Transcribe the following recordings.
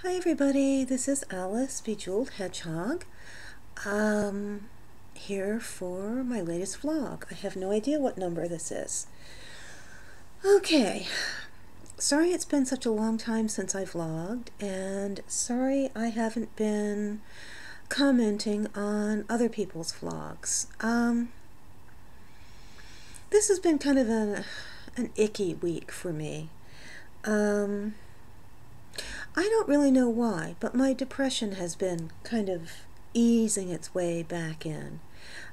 Hi everybody, this is Alice, Bejeweled Hedgehog, here for my latest vlog. I have no idea what number this is. Okay, sorry it's been such a long time since I vlogged, and sorry I haven't been commenting on other people's vlogs. This has been kind of an icky week for me. I don't really know why, but my depression has been kind of easing its way back in.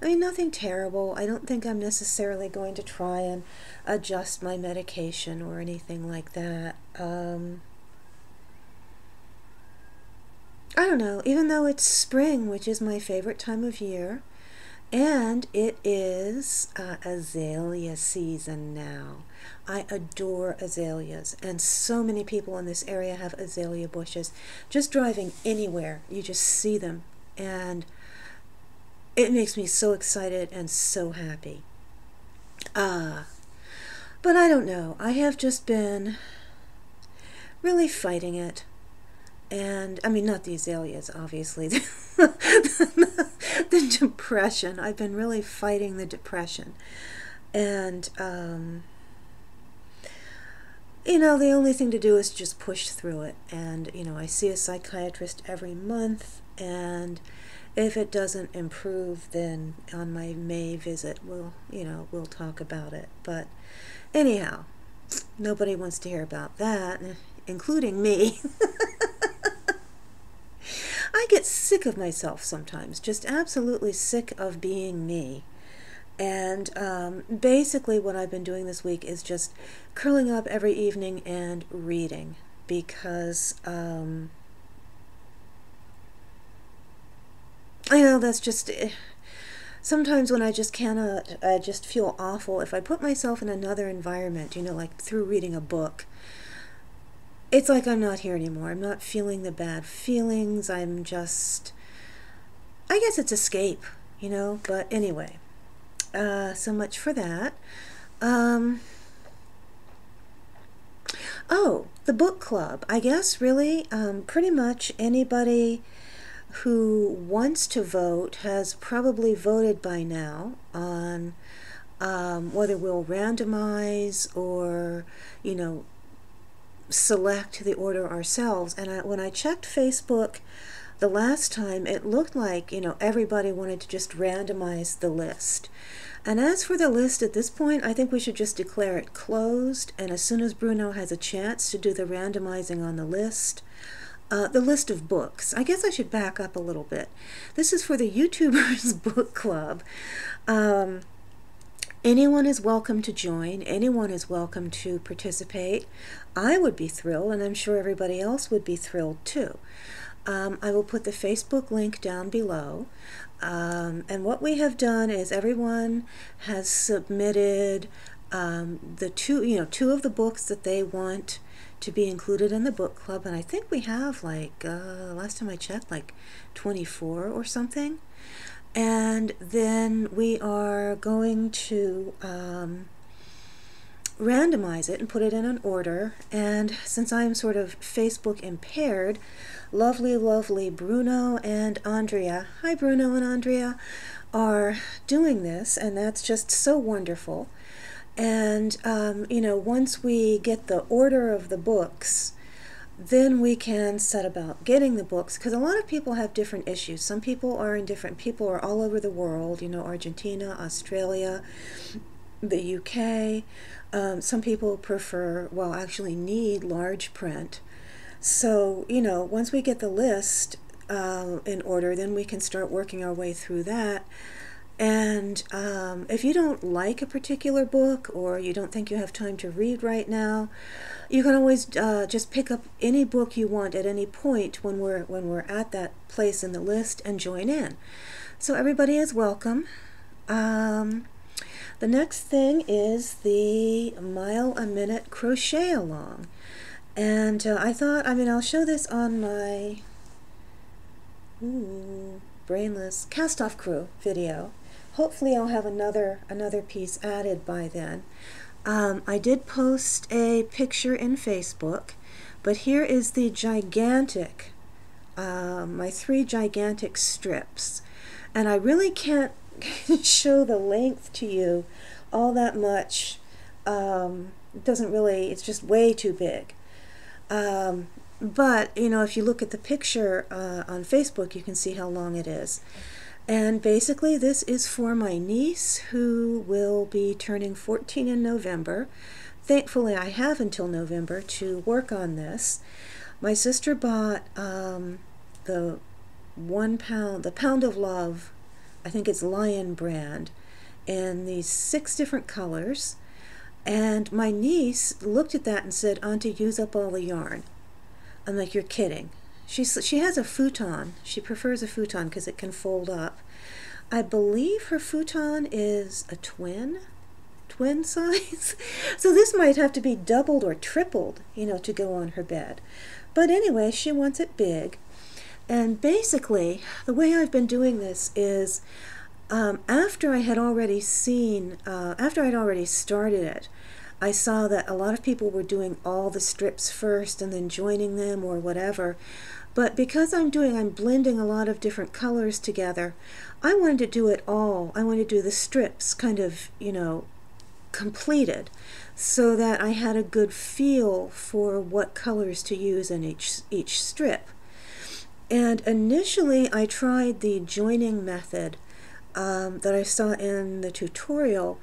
I mean, nothing terrible. I don't think I'm necessarily going to try and adjust my medication or anything like that. I don't know, even though it's spring, which is my favorite time of year, and it is azalea season now. I adore azaleas, and so many people in this area have azalea bushes. Just driving anywhere, you just see them, and it makes me so excited and so happy. But I don't know. I have just been really fighting it. And, I mean, not the azaleas, obviously. The depression. I've been really fighting the depression. And, you know, the only thing to do is just push through it. And, you know, I see a psychiatrist every month. And if it doesn't improve, then on my May visit, we'll talk about it. But anyhow, nobody wants to hear about that, including me. I get sick of myself sometimes, just absolutely sick of being me. And basically what I've been doing this week is just curling up every evening and reading, because I know that's just sometimes when I just cannot, I just feel awful if I put myself in another environment, you know, like through reading a book. It's like I'm not here anymore. I'm not feeling the bad feelings. I'm just, I guess it's escape, you know, but anyway, so much for that. Oh, the book club. I guess really pretty much anybody who wants to vote has probably voted by now on whether we'll randomize or, you know, select the order ourselves. And when I checked Facebook the last time, it looked like, you know, everybody wanted to just randomize the list. And as for the list at this point, I think we should just declare it closed, and as soon as Bruno has a chance to do the randomizing on the list of books. I guess I should back up a little bit. This is for the YouTubers book club. Anyone is welcome to join. Anyone is welcome to participate. I would be thrilled, and I'm sure everybody else would be thrilled too. I will put the Facebook link down below. And what we have done is everyone has submitted the two of the books that they want to be included in the book club, and I think we have like last time I checked, like 24 or something. And then we are going to randomize it and put it in an order. And since I am sort of Facebook impaired, lovely Bruno and Andrea, hi Bruno and Andrea, are doing this, and that's just so wonderful. And you know, once we get the order of the books, then we can set about getting the books, because a lot of people have different issues. Some people are all over the world, you know, Argentina, Australia, the UK. Some people prefer, well, actually need large print. So, you know, once we get the list in order, then we can start working our way through that. And if you don't like a particular book, or you don't think you have time to read right now, you can always just pick up any book you want at any point when we're at that place in the list and join in. So everybody is welcome. The next thing is the Mile a Minute Crochet Along. And I thought, I mean, I'll show this on my brainless cast-off crew video. Hopefully I'll have another piece added by then. I did post a picture in Facebook, But here is the gigantic, my 3 gigantic strips. And I really can't show the length to you all that much. It doesn't really, it's just way too big. But, you know, if you look at the picture on Facebook, you can see how long it is. And basically this is for my niece who will be turning 14 in November. Thankfully I have until November to work on this. My sister bought the Pound of Love, I think it's Lion brand, in these 6 different colors. And my niece looked at that and said, "Auntie, use up all the yarn." I'm like, "You're kidding." She has a futon. She prefers a futon because it can fold up. I believe her futon is a twin size. So this might have to be doubled or tripled, you know, to go on her bed. But anyway, she wants it big. And basically, the way I've been doing this is after I'd already started it, I saw that a lot of people were doing all the strips first and then joining them or whatever. But because I'm blending a lot of different colors together, I wanted to do it all. I wanted to do the strips kind of, you know, completed, so that I had a good feel for what colors to use in each strip. And initially I tried the joining method that I saw in the tutorial,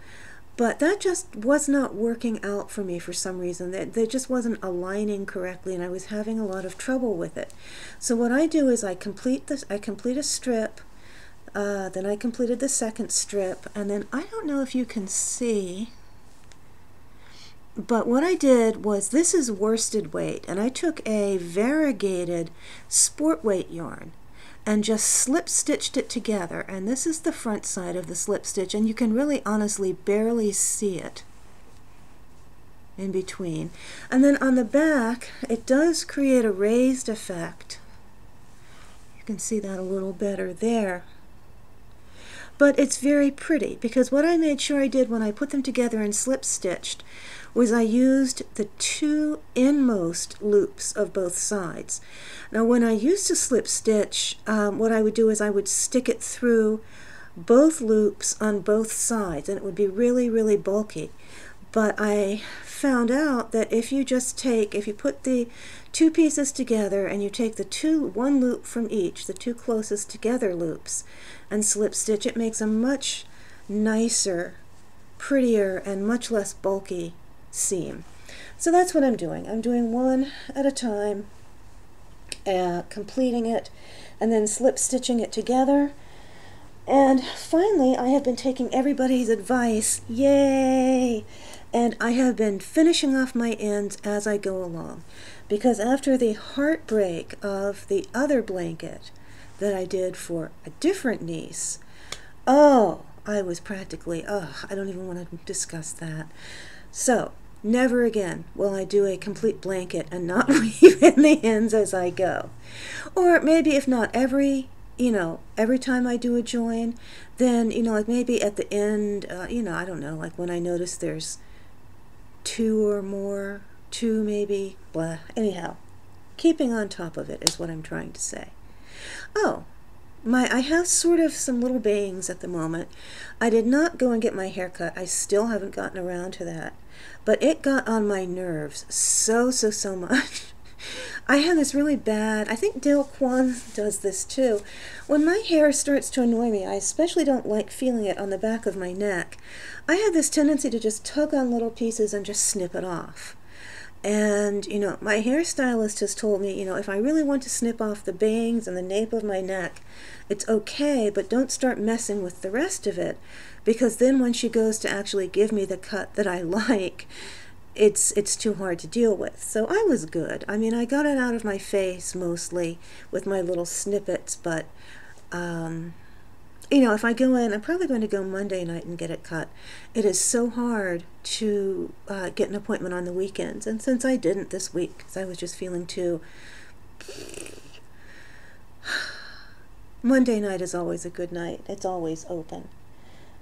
but that just was not working out for me for some reason. That just wasn't aligning correctly, and I was having a lot of trouble with it. So what I do is I complete a strip, then I completed the second strip, and then I don't know if you can see, but what I did was, this is worsted weight, and I took a variegated sport weight yarn and just slip stitched it together, and this is the front side of the slip stitch, and you can really honestly barely see it in between. And then on the back it does create a raised effect. You can see that a little better there. But it's very pretty, because what I made sure I did when I put them together and slip stitched was I used the 2 inmost loops of both sides. Now when I used to slip stitch, what I would do is I would stick it through both loops on both sides, and it would be really, really bulky. But I found out that if you put the 2 pieces together and you take one loop from each, the 2 closest together loops, and slip stitch, it makes a much nicer, prettier, and much less bulky seam. So that's what I'm doing. I'm doing one at a time, completing it, and then slip stitching it together. And finally, I have been taking everybody's advice, yay! And I have been finishing off my ends as I go along, because after the heartbreak of the other blanket that I did for a different niece, I was practically, I don't even want to discuss that. So never again will I do a complete blanket and not weave in the ends as I go. Or maybe if not every time I do a join, then, like maybe at the end, I don't know, like when I notice there's 2 or more, 2 maybe, blah. Anyhow, keeping on top of it is what I'm trying to say. I have sort of some little bangs at the moment. I did not go and get my hair cut. I still haven't gotten around to that. But it got on my nerves so much. I have this really bad, I think Dale Kwan does this too. When my hair starts to annoy me, I especially don't like feeling it on the back of my neck. I have this tendency to just tug on little pieces and just snip it off. And, my hairstylist has told me, if I really want to snip off the bangs and the nape of my neck, it's okay, but don't start messing with the rest of it, because then when she goes to actually give me the cut that I like, it's too hard to deal with. So I was good. I mean, I got it out of my face mostly with my little snippets, but, if I go in, I'm probably going to go Monday night and get it cut. It is so hard to get an appointment on the weekends, and since I didn't this week, because I was just feeling too... Monday night is always a good night. It's always open.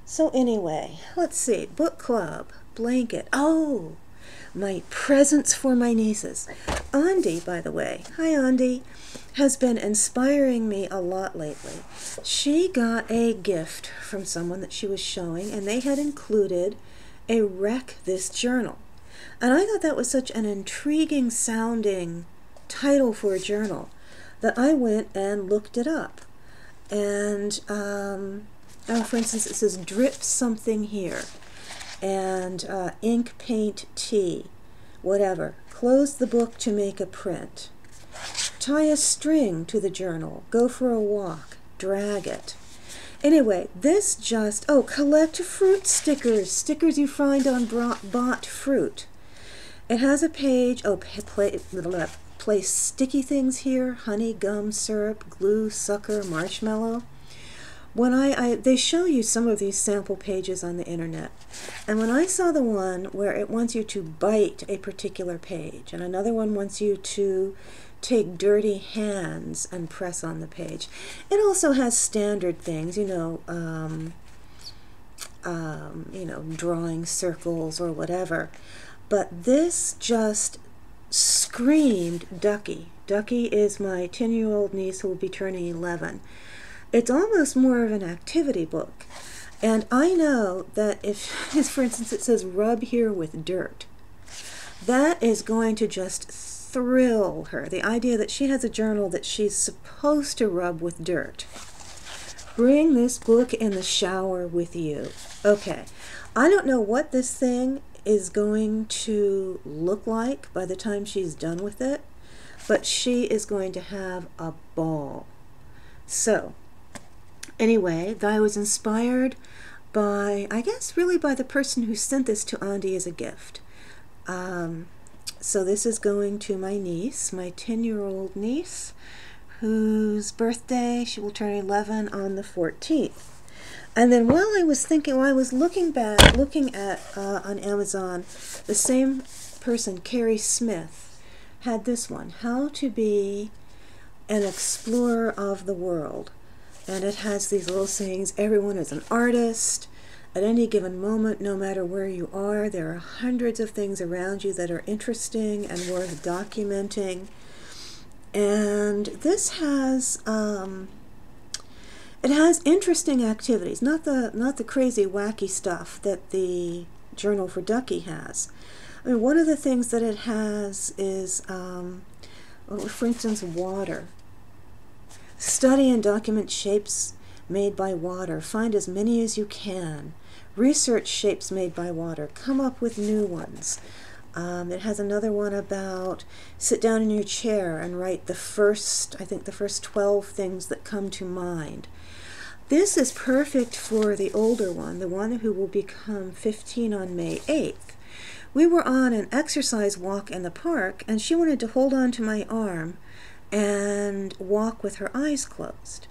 So anyway, let's see. Book club, blanket. my presents for my nieces. Andi, by the way, hi Andi, has been inspiring me a lot lately. She got a gift from someone that she was showing, and they had included a Wreck This Journal. And I thought that was such an intriguing sounding title for a journal that I went and looked it up. And, for instance, it says drip something here, and ink, paint, tea, whatever. Close the book to make a print. Tie a string to the journal. Go for a walk. Drag it. Anyway, this just, collect fruit stickers. Stickers you find on bought fruit. It has a page, place sticky things here, honey, gum, syrup, glue, sucker, marshmallow. When they show you some of these sample pages on the internet, and when I saw the one where it wants you to bite a particular page, and another one wants you to take dirty hands and press on the page. It also has standard things, drawing circles or whatever. But this just screamed Ducky. Ducky is my 10-year-old niece who will be turning 11. It's almost more of an activity book. And I know that if, for instance, it says rub here with dirt, that is going to just thrill her. The idea that she has a journal that she's supposed to rub with dirt. Bring this book in the shower with you. Okay, I don't know what this thing is going to look like by the time she's done with it, but she is going to have a ball. So, anyway, I was inspired by, I guess, really by the person who sent this to Andi as a gift. So this is going to my niece, my 10-year-old niece, whose birthday, she will turn 11 on the 14th. And then while I was looking at on Amazon, the same person, Carrie Smith, had this one, How to Be an Explorer of the World. And it has these little sayings, everyone is an artist. At any given moment, no matter where you are, there are hundreds of things around you that are interesting and worth documenting. And this has it has interesting activities, not the crazy wacky stuff that the Journal for Ducky has. I mean, one of the things that it has is, for instance, water. Study and document shapes made by water. Find as many as you can. Research shapes made by water. Come up with new ones. It has another one about sit down in your chair and write the first 12 things that come to mind. This is perfect for the older one, the one who will become 15 on May 8th. We were on an exercise walk in the park, and she wanted to hold on to my arm and walk with her eyes closed.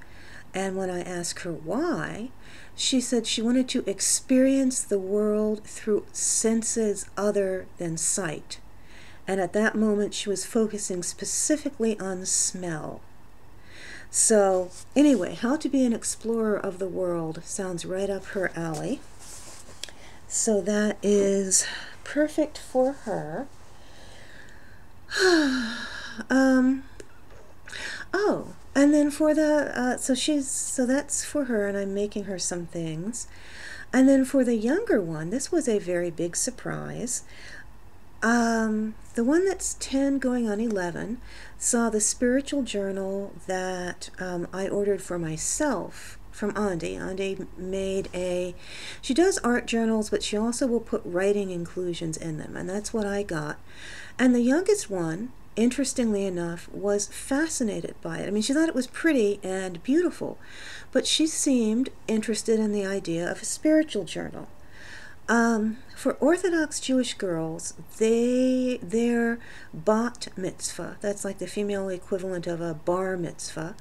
And when I asked her why, she said she wanted to experience the world through senses other than sight. And at that moment, she was focusing specifically on smell. So anyway, How to Be an Explorer of the World sounds right up her alley. So that is perfect for her. And then for the, so that's for her, and I'm making her some things. And then for the younger one, this was a very big surprise. The one that's 10 going on 11 saw the spiritual journal that I ordered for myself from Andi. Andi made she does art journals, but she also will put writing inclusions in them, and that's what I got. And the youngest one, interestingly enough, was fascinated by it. I mean, she thought it was pretty and beautiful, but she seemed interested in the idea of a spiritual journal. For Orthodox Jewish girls, their bat mitzvah, that's like the female equivalent of a bar mitzvah,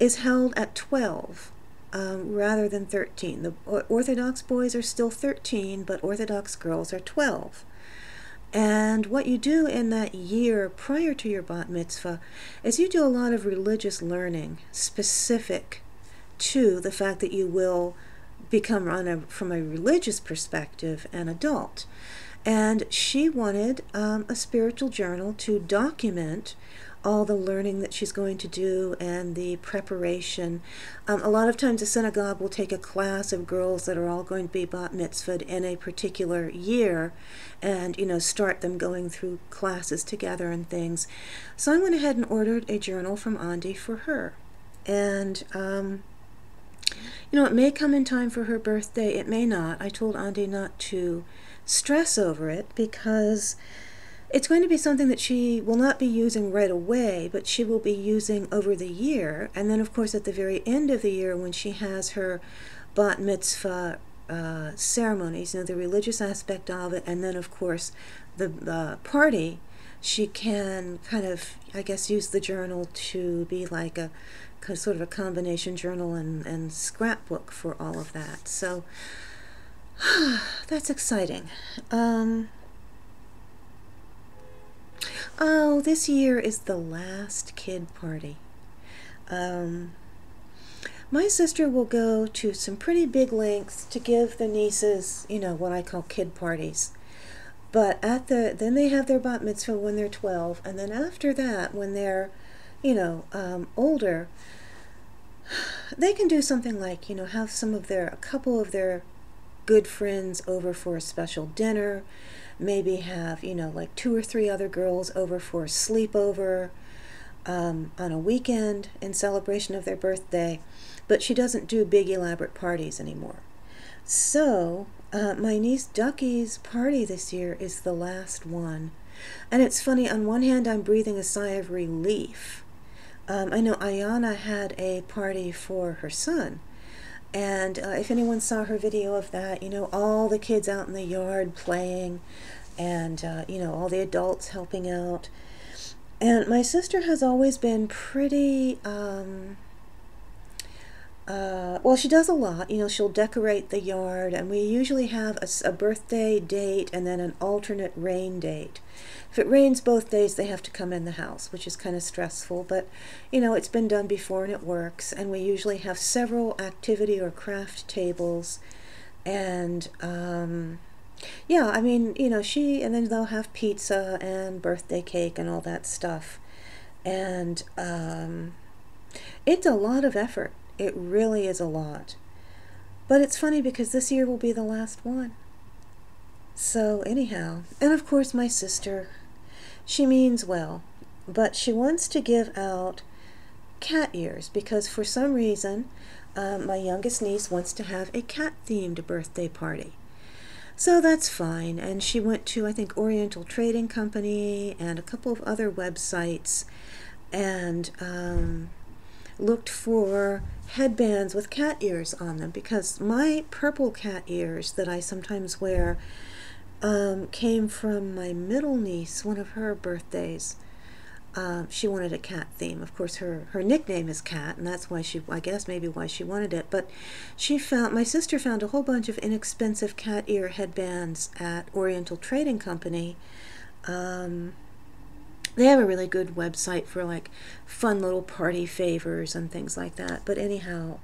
is held at 12 rather than 13. The Orthodox boys are still 13, but Orthodox girls are 12. And what you do in that year prior to your bat mitzvah is you do a lot of religious learning specific to the fact that you will become, from a religious perspective, an adult. And she wanted a spiritual journal to document all the learning that she's going to do and the preparation. A lot of times a synagogue will take a class of girls that are all going to be bat mitzvahed in a particular year and, you know, start them going through classes together and things. So I went ahead and ordered a journal from Andi for her. And, you know, it may come in time for her birthday, it may not. I told Andi not to stress over it because it's going to be something that she will not be using right away, but she will be using over the year. And then, of course, at the very end of the year, when she has her bat mitzvah ceremonies, you know, the religious aspect of it, and then, of course, the party, she can kind of, I guess, use the journal to be like a sort of a combination journal and scrapbook for all of that. So that's exciting. Oh, this year is the last kid party. My sister will go to some pretty big lengths to give the nieces, you know, what I call kid parties. But then they have their bat mitzvah when they're 12, and then after that, when they're, you know, older, they can do something like, you know, have a couple of their good friends over for a special dinner, maybe have, you know, like 2 or 3 other girls over for a sleepover on a weekend in celebration of their birthday. But she doesn't do big elaborate parties anymore. So my niece Ducky's party this year is the last one. And it's funny, on one hand I'm breathing a sigh of relief. I know Ayana had a party for her son. And if anyone saw her video of that, you know, all the kids out in the yard playing and, you know, all the adults helping out. And my sister has always been pretty, well, she does a lot. You know, she'll decorate the yard, and we usually have a birthday date and then an alternate rain date. If it rains both days, they have to come in the house, which is kind of stressful, but, you know, it's been done before and it works. And we usually have several activity or craft tables, and, yeah, I mean, you know, and then they'll have pizza and birthday cake and all that stuff. And it's a lot of effort. It really is a lot. But it's funny because this year will be the last one. So anyhow, and of course my sister, she means well, but she wants to give out cat ears because for some reason my youngest niece wants to have a cat-themed birthday party. So that's fine, and she went to, I think, Oriental Trading Company and a couple of other websites and looked for headbands with cat ears on them, because my purple cat ears that I sometimes wear came from my middle niece, one of her birthdays. She wanted a cat theme. Of course, her nickname is Cat, and that's why I guess maybe why she wanted it. But my sister found a whole bunch of inexpensive cat ear headbands at Oriental Trading Company. They have a really good website for like fun little party favors and things like that. But anyhow,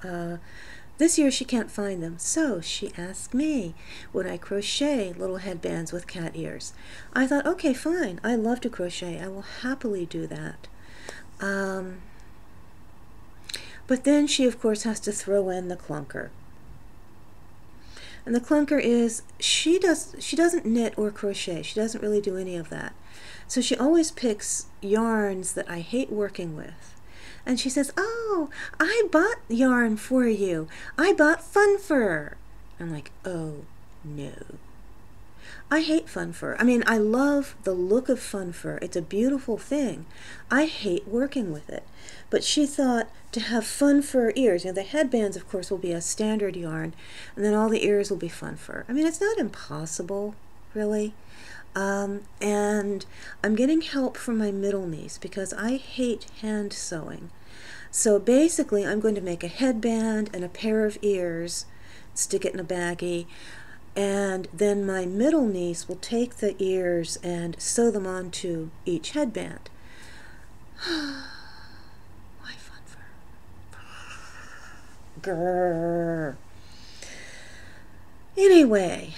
this year she can't find them, so she asked me, would I crochet little headbands with cat ears? I thought, okay, fine. I love to crochet. I will happily do that. But then she, of course, has to throw in the clunker. And the clunker is, she doesn't knit or crochet. She doesn't really do any of that. So she always picks yarns that I hate working with. And she says, oh, I bought yarn for you. I bought fun fur. I'm like, oh, no. I hate fun fur. I mean, I love the look of fun fur. It's a beautiful thing. I hate working with it. But she thought to have fun fur ears, you know, the headbands, of course, will be a standard yarn, and then all the ears will be fun fur. I mean, it's not impossible, really. And I'm getting help from my middle niece because I hate hand sewing. So basically I'm going to make a headband and a pair of ears, stick it in a baggie, and then my middle niece will take the ears and sew them onto each headband. Why fun fur? Grrr. Anyway,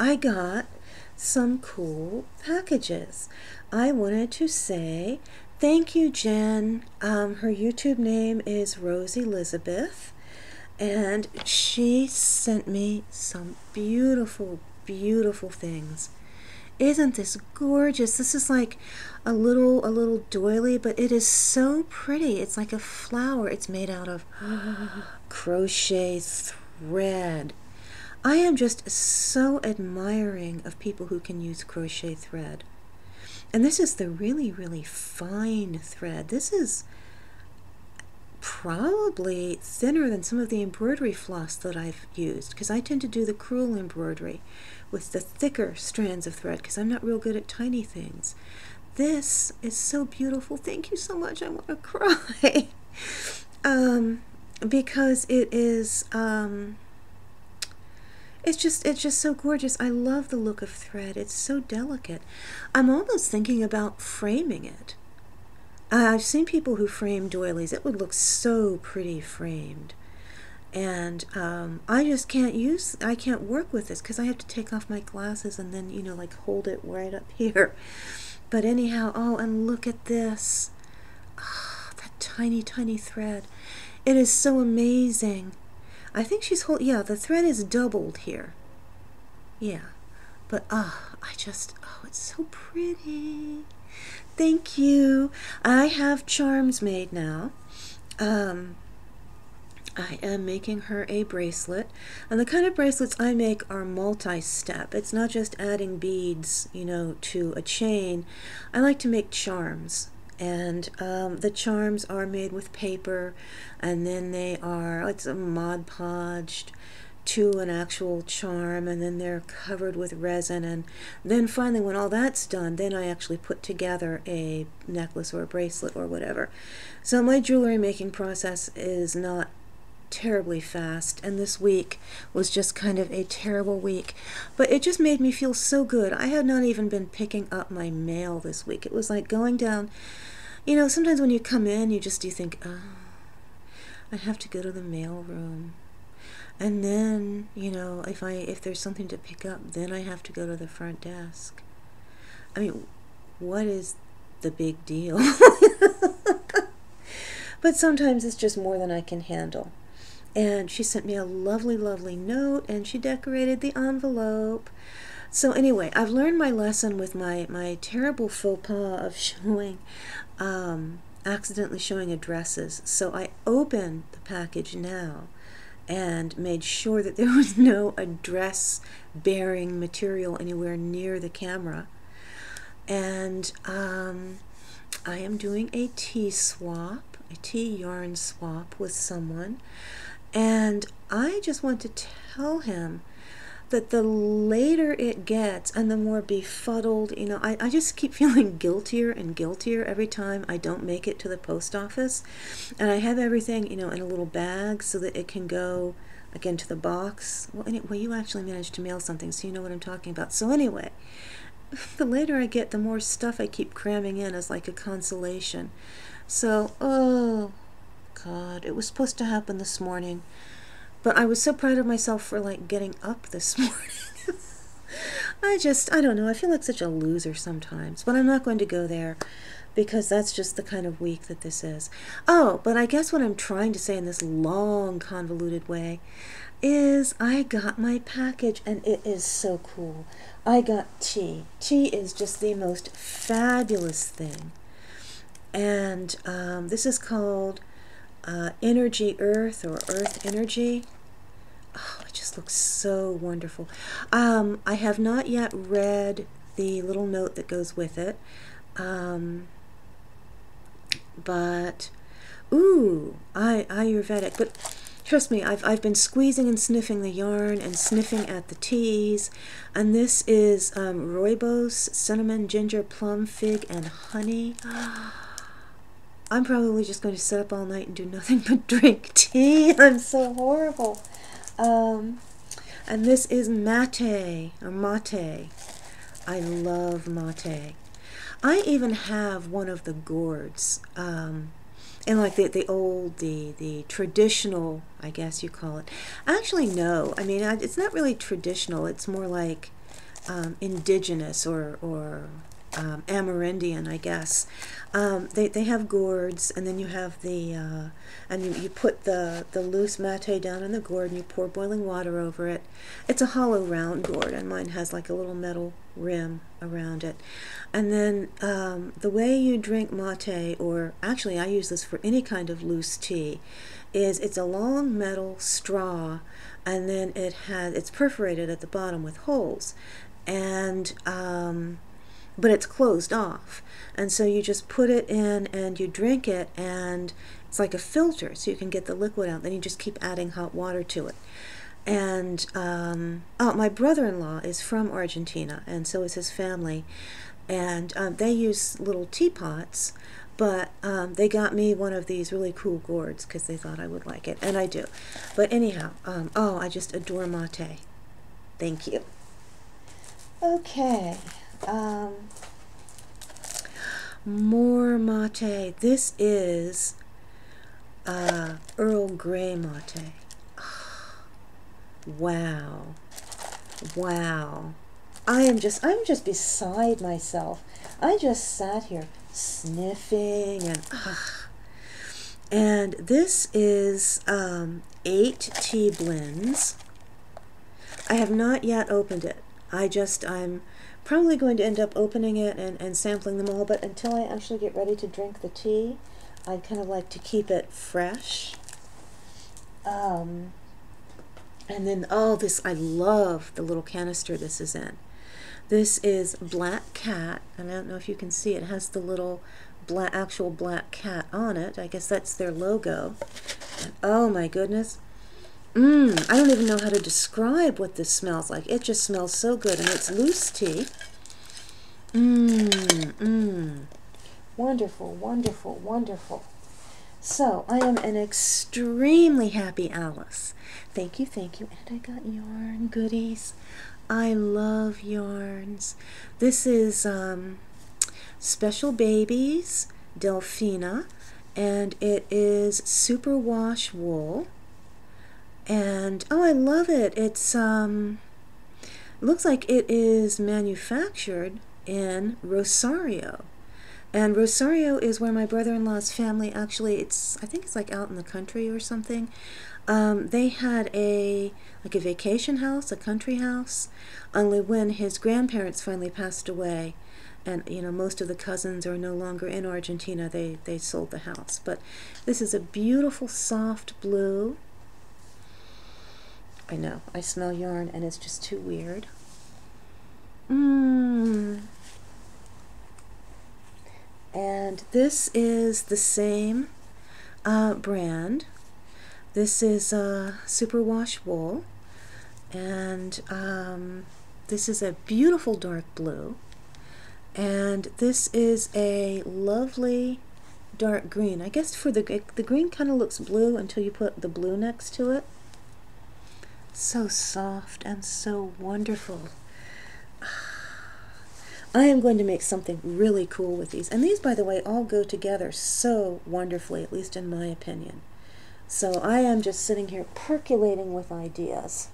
I got some cool packages. I wanted to say thank you, Jen. Her YouTube name is Rose Elizabeth, and she sent me some beautiful, beautiful things. Isn't this gorgeous? This is like a little doily, but it is so pretty. It's like a flower. It's made out of crochet thread. I am just so admiring of people who can use crochet thread. And this is the really, really fine thread. This is probably thinner than some of the embroidery floss that I've used, because I tend to do the crewel embroidery with the thicker strands of thread because I'm not real good at tiny things. This is so beautiful. Thank you so much. I want to cry. Because it is it's just so gorgeous. I love the look of thread. It's so delicate. I'm almost thinking about framing it. I've seen people who frame doilies. It would look so pretty framed. And I just I can't work with this because I have to take off my glasses and then, you know, like hold it right up here. But anyhow, oh, and look at this. Oh, that tiny, tiny thread. It is so amazing. I think she's yeah, the thread is doubled here. Yeah. But, it's so pretty. Thank you. I have charms made now. I am making her a bracelet, and the kind of bracelets I make are multi-step. It's not just adding beads, you know, to a chain. I like to make charms, and the charms are made with paper, and then it's a Mod Podged to an actual charm, and then they're covered with resin, and then finally when all that's done, then I actually put together a necklace or a bracelet or whatever. So my jewelry making process is not terribly fast, and this week was just kind of a terrible week, but it just made me feel so good. I had not even been picking up my mail this week. It was like going down, you know, sometimes when you come in you think, oh, I have to go to the mail room, and then, you know, if there's something to pick up, then I have to go to the front desk. I mean, what is the big deal? But sometimes it's just more than I can handle. And she sent me a lovely, lovely note, and she decorated the envelope. So anyway, I've learned my lesson with my terrible faux pas of accidentally showing addresses. So I opened the package now and made sure that there was no address-bearing material anywhere near the camera. And I am doing a tea yarn swap with someone. And I just want to tell him that the later it gets and the more befuddled, you know, I just keep feeling guiltier and guiltier every time I don't make it to the post office. And I have everything, you know, in a little bag so that it can go, again, to the box. Well, anyway, you actually managed to mail something, so you know what I'm talking about. So anyway, the later I get, the more stuff I keep cramming in as like a consolation. So, oh God, it was supposed to happen this morning, but I was so proud of myself for like getting up this morning. I don't know, I feel like such a loser sometimes, but I'm not going to go there because that's just the kind of week that this is. Oh, but I guess what I'm trying to say in this long, convoluted way is I got my package, and it is so cool. I got tea. Tea is just the most fabulous thing. And this is called Energy Earth, or Earth Energy. Oh, it just looks so wonderful. I have not yet read the little note that goes with it. But, ooh, Ayurvedic. But trust me, I've been squeezing and sniffing the yarn and sniffing at the teas. And this is rooibos, cinnamon, ginger, plum, fig, and honey. I'm probably just going to sit up all night and do nothing but drink tea. I'm so horrible. And this is mate, or mate. I love mate. I even have one of the gourds, and like the traditional, I guess you call it. Actually, no. I mean, it's not really traditional. It's more like indigenous or Amerindian, I guess. They have gourds, and then you have the, and you put the loose mate down in the gourd, and you pour boiling water over it. It's a hollow round gourd, and mine has like a little metal rim around it. And then the way you drink mate, or actually I use this for any kind of loose tea, is it's a long metal straw, and then it's perforated at the bottom with holes, and but it's closed off, and so you just put it in and you drink it, and it's like a filter, so you can get the liquid out. Then you just keep adding hot water to it. And my brother-in-law is from Argentina, and so is his family, and they use little teapots, but they got me one of these really cool gourds because they thought I would like it, and I do. But anyhow, I just adore mate. Thank you. Okay. More mate. This is Earl Grey mate. Wow. Wow. I'm just beside myself. I just sat here sniffing and this is 8 tea blends. I have not yet opened it. I'm probably going to end up opening it and sampling them all, but until I actually get ready to drink the tea, I'd kind of like to keep it fresh. And then, this, I love the little canister this is in. This is Black Cat, and I don't know if you can see it. It has the little actual black cat on it. I guess that's their logo. And, oh my goodness. I don't even know how to describe what this smells like. It just smells so good, and it's loose tea. Wonderful, wonderful, wonderful. So, I am an extremely happy Alice. Thank you, thank you. And I got yarn goodies. I love yarns. This is Special Babies, Delphina, and it is superwash wool. And I love it. It's looks like it is manufactured in Rosario. And Rosario is where my brother-in-law's family actually, I think it's like out in the country or something. They had a vacation house, a country house, only when his grandparents finally passed away, and most of the cousins are no longer in Argentina, they sold the house. But this is a beautiful soft blue. I know, I smell yarn and it's just too weird. And this is the same brand. This is superwash wool, and this is a beautiful dark blue, and this is a lovely dark green. I guess for the green kind of looks blue until you put the blue next to it. So soft and so wonderful. I am going to make something really cool with these. And these, by the way, all go together so wonderfully, at least in my opinion. So I am just sitting here percolating with ideas.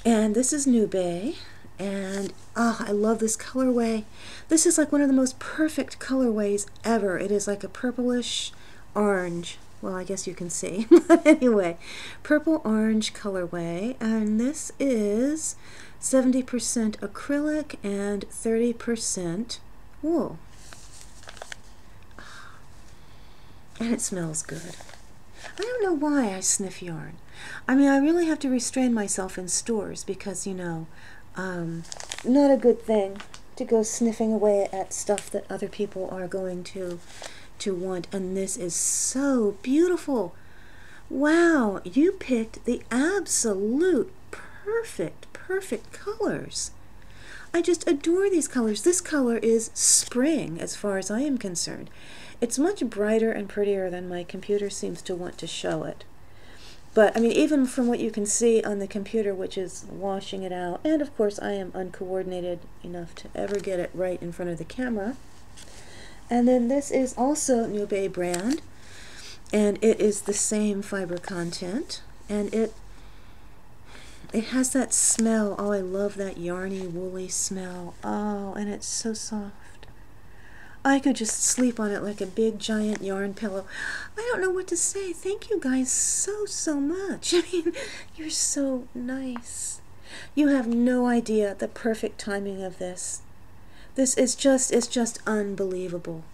And this is Nube. And I love this colorway. This is like one of the most perfect colorways ever. It is like a purplish orange. Well, I guess you can see. But anyway, purple-orange colorway. And this is 70% acrylic and 30% wool. And it smells good. I don't know why I sniff yarn. I mean, I really have to restrain myself in stores because, not a good thing to go sniffing away at stuff that other people are going to want. And this is so beautiful. Wow, you picked the absolute perfect colors. I just adore these colors. This color is spring as far as I am concerned. It's much brighter and prettier than my computer seems to want to show it. But I mean, even from what you can see on the computer, which is washing it out, and of course I am uncoordinated enough to ever get it right in front of the camera. And then this is also Nube brand, and it is the same fiber content, and it has that smell. Oh, I love that yarny, woolly smell. Oh, and it's so soft. I could just sleep on it like a big, giant yarn pillow. I don't know what to say. Thank you guys so much. I mean, you're so nice. You have no idea the perfect timing of this. It's just unbelievable.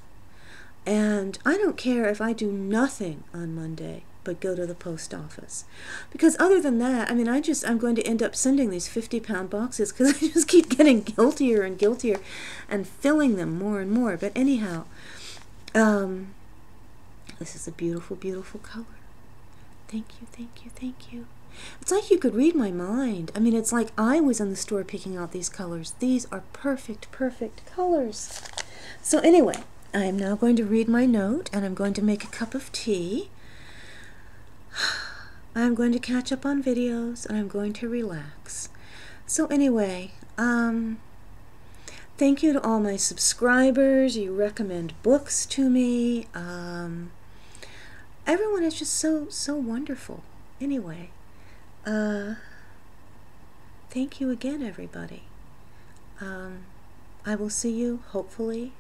And I don't care if I do nothing on Monday but go to the post office. Because other than that, I mean, I'm going to end up sending these 50-pound boxes because I just keep getting guiltier and guiltier and filling them more and more. But anyhow, this is a beautiful, beautiful color. Thank you, thank you, thank you. It's like you could read my mind. I mean, it's like I was in the store picking out these colors. These are perfect, perfect colors. So anyway, I am now going to read my note, and I'm going to make a cup of tea. I'm going to catch up on videos, and I'm going to relax. So anyway, thank you to all my subscribers. You recommend books to me. Everyone is just so wonderful. Anyway, thank you again, everybody. I will see you, hopefully,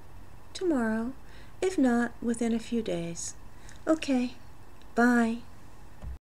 tomorrow, if not, within a few days. Okay, bye.